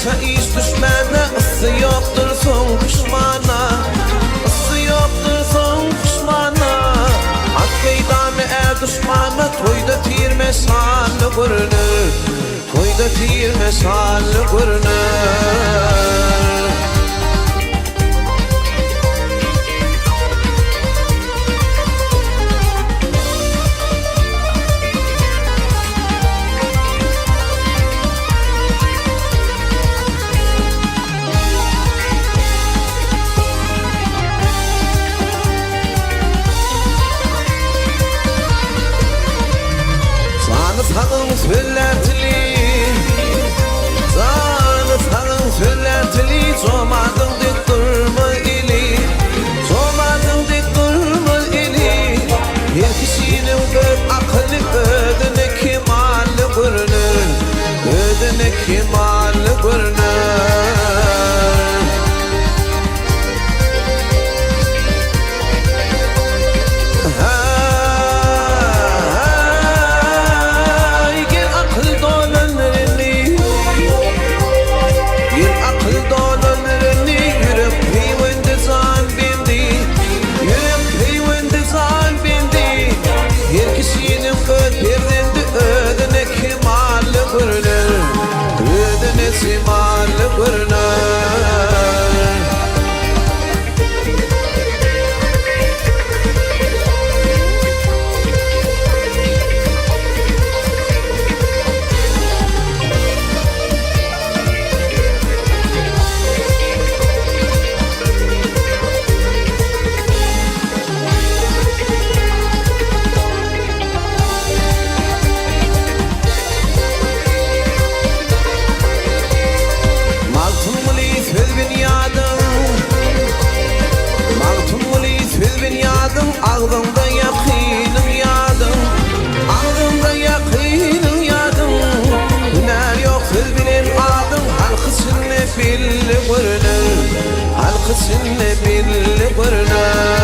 olsa iş düşmene, ısı yoktur son pişmana, ısı yoktur son pişmana. Ak meydamı er düşmana, toyda tirme sallı görünür, toyda tirme sallı görünür. Sanın söylertili, sanın söylertili, çomadın dik durma ili, çomadın dik durma ili. Her kişinin bir akıllı ödüne kemalli görünür, ödüne kemalli görünür. Simarlı görünür. Ağzımda yakınım yadım, ağzımda yakınım yadım. Hüner yok söz bilen adım, halkısın ne billi görünür, halkısın ne billi görünür.